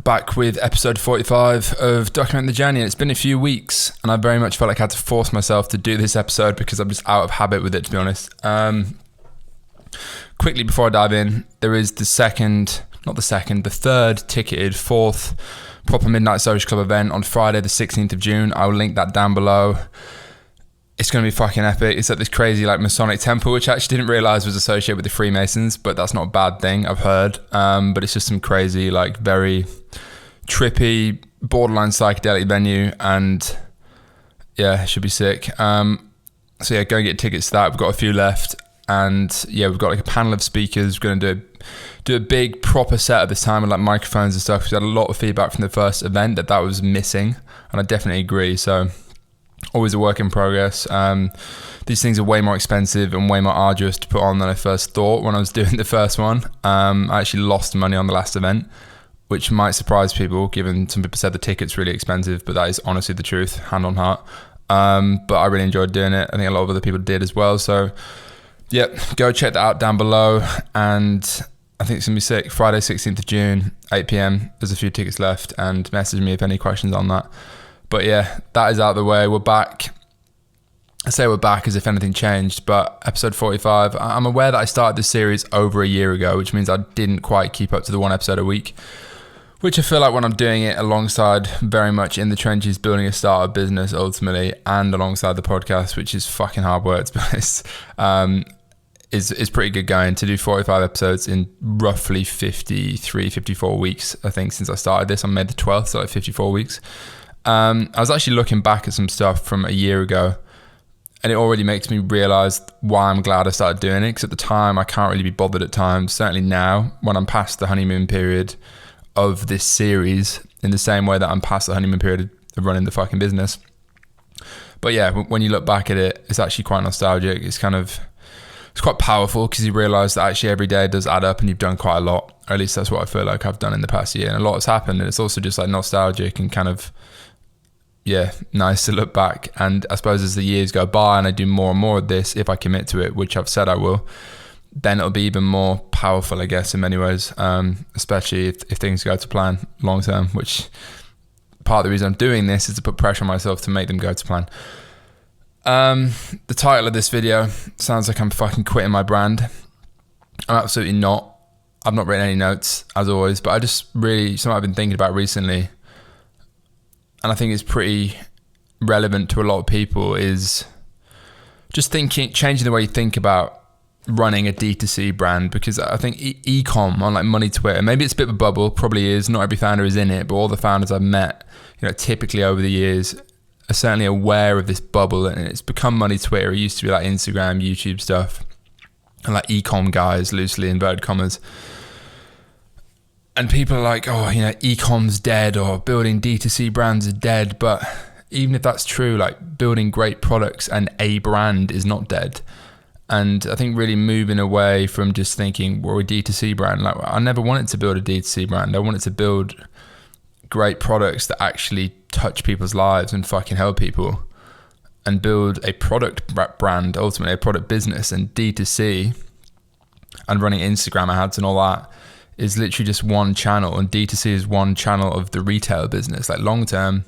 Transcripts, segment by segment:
Back with episode 45 of Document the Journey. It's been a few weeks and I very much felt like I had to force myself to do this episode because I'm just out of habit with it, to be honest. Quickly before I dive in, there is the third ticketed fourth proper Midnight Social Club event on Friday the 16th of June. I will link that down below. It's going to be fucking epic. It's at this crazy Masonic temple, which I actually didn't realise was associated with the Freemasons, but that's not a bad thing, I've heard. But it's just some crazy, very trippy, borderline psychedelic venue, and yeah, it should be sick. So yeah, go and get tickets to that. We've got a few left, and yeah, we've got a panel of speakers. We're going to do a big proper set at this time with microphones and stuff. We had a lot of feedback from the first event that was missing, and I definitely agree. So always a work in progress. These things are way more expensive and way more arduous to put on than I first thought when I was doing the first one. I actually lost money on the last event, which might surprise people, given some people said the ticket's really expensive, but that is honestly the truth, hand on heart. But I really enjoyed doing it. I think a lot of other people did as well. So yeah, go check that out down below. And I think it's going to be sick. Friday, 16th of June, 8 p.m. There's a few tickets left, and message me if any questions on that. But yeah, that is out of the way. We're back. I say we're back as if anything changed, but episode 45, I'm aware that I started this series over a year ago, which means I didn't quite keep up to the one episode a week, which I feel like when I'm doing it alongside very much in the trenches, building a startup business ultimately, and alongside the podcast, which is fucking hard work to be honest, is pretty good going. To do 45 episodes in roughly 54 weeks, I think, since I started this on May the 12th, so 54 weeks. I was actually looking back at some stuff from a year ago, and it already makes me realise why I'm glad I started doing it, because at the time I can't really be bothered at times. Certainly now, when I'm past the honeymoon period of this series, in the same way that I'm past the honeymoon period of running the fucking business. But yeah, when you look back at it, it's actually quite nostalgic. It's quite powerful, because you realise that actually every day does add up and you've done quite a lot, or at least that's what I feel like I've done in the past year, and a lot has happened, and it's also just nostalgic and nice to look back. And I suppose as the years go by and I do more and more of this, if I commit to it, which I've said I will, then it'll be even more powerful, I guess, in many ways, especially if things go to plan long term, which part of the reason I'm doing this is to put pressure on myself to make them go to plan. The title of this video sounds like I'm fucking quitting my brand. I'm absolutely not. I've not written any notes, as always, but I just really, something I've been thinking about recently, and I think it's pretty relevant to a lot of people, is just changing the way you think about running a DTC brand. Because I think e-com on money Twitter, maybe it's a bit of a bubble, probably is, not every founder is in it, but all the founders I've met, typically over the years, are certainly aware of this bubble, and it's become money Twitter. It used to be Instagram, YouTube stuff, and e-com guys, loosely inverted commas. And people are like, oh, e-com's dead, or building D2C brands are dead. But even if that's true, building great products and a brand is not dead. And I think really moving away from just thinking we're a D2C brand. I never wanted to build a D2C brand. I wanted to build great products that actually touch people's lives and fucking help people, and build a product brand, ultimately a product business. And D2C and running Instagram ads and all that is literally just one channel, and D2C is one channel of the retail business. Long term,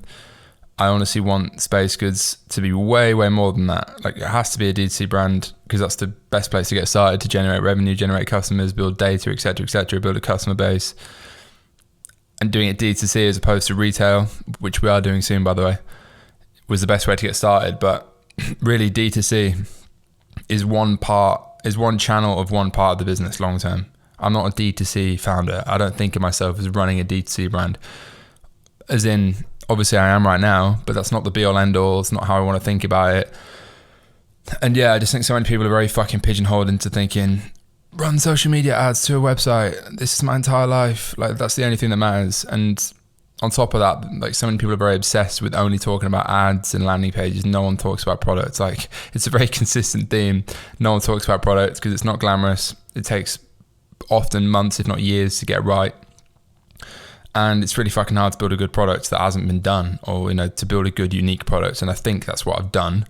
I honestly want Space Goods to be way, way more than that. It has to be a D2C brand, because that's the best place to get started, to generate revenue, generate customers, build data, etc., build a customer base. And doing it D2C as opposed to retail, which we are doing soon, by the way, was the best way to get started. But really, D2C is one channel of one part of the business long term. I'm not a D2C founder. I don't think of myself as running a D2C brand. As in, obviously I am right now, but that's not the be all end all. It's not how I want to think about it. And yeah, I just think so many people are very fucking pigeonholed into thinking, run social media ads to a website. This is my entire life. That's the only thing that matters. And on top of that, so many people are very obsessed with only talking about ads and landing pages. No one talks about products. It's a very consistent theme. No one talks about products because it's not glamorous. It takes often months, if not years, to get right. And it's really fucking hard to build a good product that hasn't been done, or to build a good, unique product. And I think that's what I've done,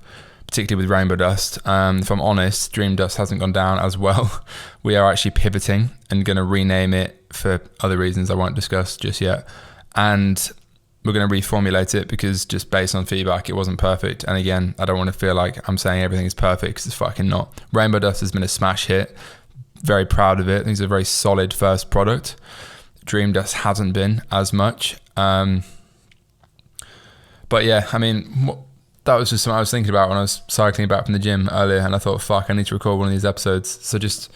particularly with Rainbow Dust. If I'm honest, Dream Dust hasn't gone down as well. We are actually pivoting and going to rename it for other reasons I won't discuss just yet. and we're going to reformulate it because just based on feedback, it wasn't perfect. And again, I don't want to feel like I'm saying everything is perfect because it's fucking not. Rainbow Dust has been a smash hit. Very proud of it. I think it's a very solid first product. Dream Dust hasn't been as much. But yeah, I mean, that was just something I was thinking about when I was cycling back from the gym earlier, and I thought, fuck, I need to record one of these episodes. So just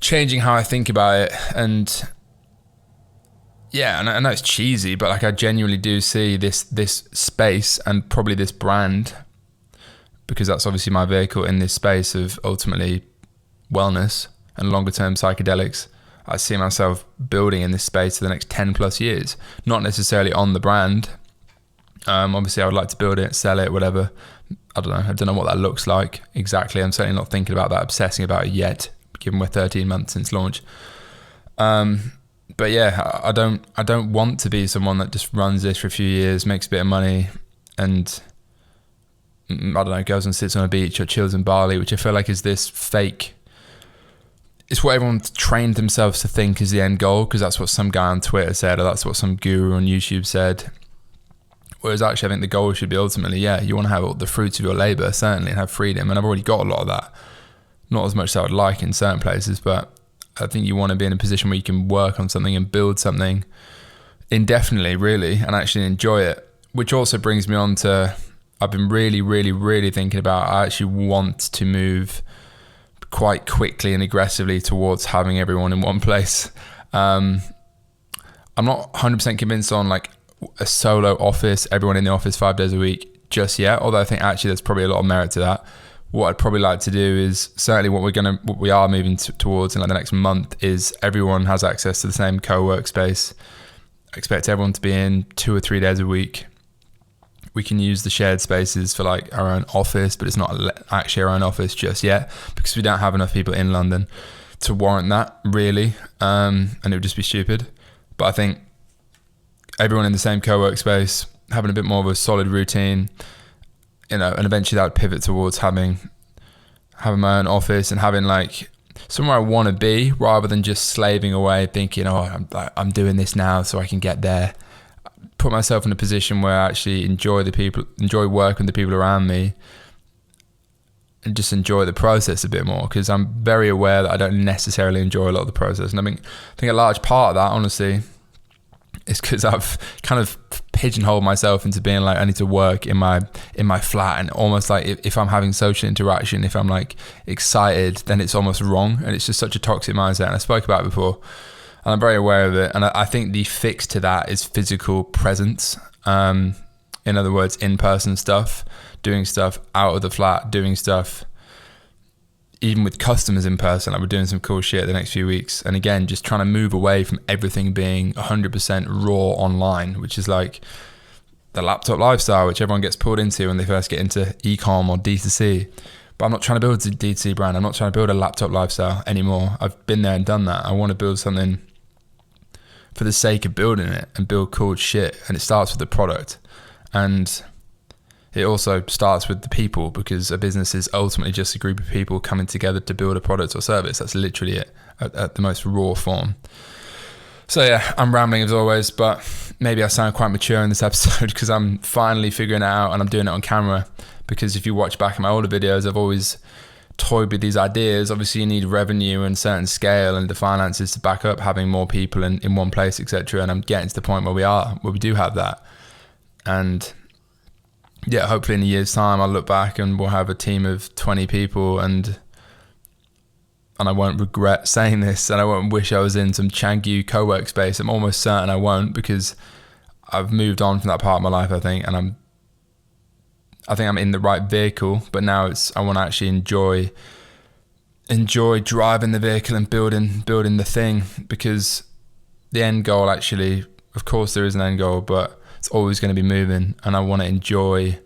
changing how I think about it. And yeah, and I know it's cheesy, but like I genuinely do see this space and probably this brand, because that's obviously my vehicle in this space of ultimately wellness and longer term psychedelics. I see myself building in this space for the next 10 plus years, not necessarily on the brand. Obviously I would like to build it, sell it, whatever. I don't know what that looks like exactly. I'm certainly not thinking about that, obsessing about it yet, given we're 13 months since launch. But yeah, I don't want to be someone that just runs this for a few years, makes a bit of money, and I don't know, goes and sits on a beach or chills in Bali, which I feel like is this fake. It's what everyone trained themselves to think is the end goal, because that's what some guy on Twitter said, or that's what some guru on YouTube said. Whereas actually, I think the goal should be ultimately, yeah, you want to have all the fruits of your labor, certainly, and have freedom. And I've already got a lot of that. Not as much as I would like in certain places, but I think you want to be in a position where you can work on something and build something indefinitely, really, and actually enjoy it. Which also brings me on to, I've been really, really, really thinking about, I actually want to move quite quickly and aggressively towards having everyone in one place. I'm not 100% convinced on like a solo office, everyone in the office 5 days a week just yet, although I think actually there's probably a lot of merit to that. What I'd probably like to do is, certainly what we are moving towards in like the next month, is everyone has access to the same co-work space. I expect everyone to be in 2 or 3 days a week. We can use the shared spaces for like our own office, but it's not actually our own office just yet, because we don't have enough people in London to warrant that, really. And it would just be stupid. But I think everyone in the same co-work space, having a bit more of a solid routine, and eventually that would pivot towards having my own office and having like somewhere I want to be, rather than just slaving away thinking, I'm doing this now so I can get there. Put myself in a position where I actually enjoy working with the people around me, and just enjoy the process a bit more, because I'm very aware that I don't necessarily enjoy a lot of the process. And I think a large part of that, honestly, is because I've kind of pigeonholed myself into being like, I need to work in my flat, and almost like if I'm having social interaction, if I'm like excited, then it's almost wrong, and it's just such a toxic mindset. And I spoke about it before, and I'm very aware of it. And I think the fix to that is physical presence. In other words, in-person stuff, doing stuff out of the flat, doing stuff even with customers in person. Like, we're doing some cool shit the next few weeks. And again, just trying to move away from everything being 100% raw online, which is like the laptop lifestyle, which everyone gets pulled into when they first get into e-com or DTC. But I'm not trying to build a DTC brand. I'm not trying to build a laptop lifestyle anymore. I've been there and done that. I want to build something for the sake of building it and build cool shit. And it starts with the product. And it also starts with the people, because a business is ultimately just a group of people coming together to build a product or service. That's literally it at the most raw form. So yeah, I'm rambling as always, but maybe I sound quite mature in this episode because I'm finally figuring it out, and I'm doing it on camera. Because if you watch back at my older videos, I've always toyed with these ideas. Obviously you need revenue and certain scale and the finances to back up having more people in one place, etc. And I'm getting to the point where we do have that. And yeah, hopefully in a year's time I'll look back and we'll have a team of 20 people, and I won't regret saying this, and I won't wish I was in some Changu co-work space. I'm almost certain I won't, because I've moved on from that part of my life, I think, and I think I'm in the right vehicle. But now I want to actually enjoy driving the vehicle and building the thing, because the end goal, actually, of course there is an end goal, but it's always going to be moving, and I want to enjoy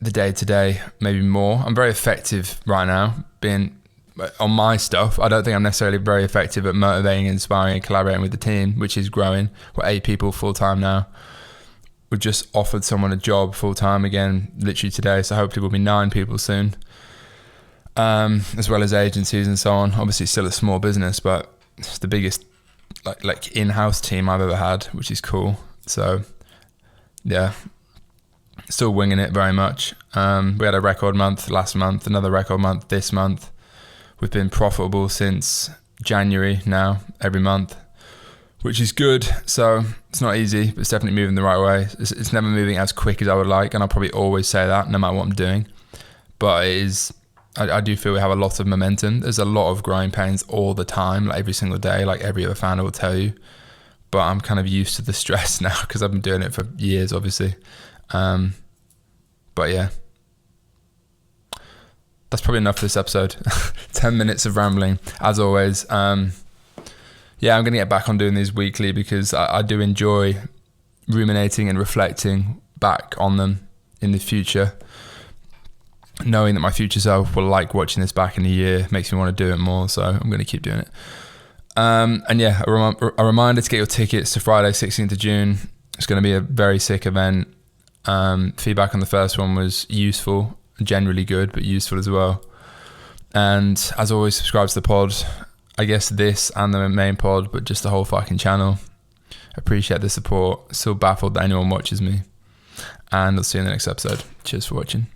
the day-to-day maybe more. I'm very effective right now being on my stuff. I don't think I'm necessarily very effective at motivating, inspiring, and collaborating with the team, which is growing. We're 8 people full-time now. We've just offered someone a job full-time again, literally today, so hopefully we'll be 9 people soon, as well as agencies and so on. Obviously it's still a small business, but it's the biggest like in-house team I've ever had, which is cool. So yeah, still winging it very much. We had a record month last month, another record month this month. We've been profitable since January now, every month, which is good. So it's not easy, but it's definitely moving the right way. It's never moving as quick as I would like, and I'll probably always say that no matter what I'm doing. But it is, I do feel we have a lot of momentum. There's a lot of growing pains all the time, like every single day, like every other founder will tell you. But I'm kind of used to the stress now because I've been doing it for years, obviously. But yeah, that's probably enough for this episode. 10 minutes of rambling, as always. Yeah, I'm going to get back on doing these weekly because I do enjoy ruminating and reflecting back on them in the future. Knowing that my future self will like watching this back in a year makes me want to do it more, so I'm going to keep doing it. And yeah, a reminder to get your tickets to Friday, 16th of June. It's going to be a very sick event. Feedback on the first one was useful, generally good, but useful as well. And as always, subscribe to the pod. I guess this and the main pod, but just the whole fucking channel. Appreciate the support. Still baffled that anyone watches me. And I'll see you in the next episode. Cheers for watching.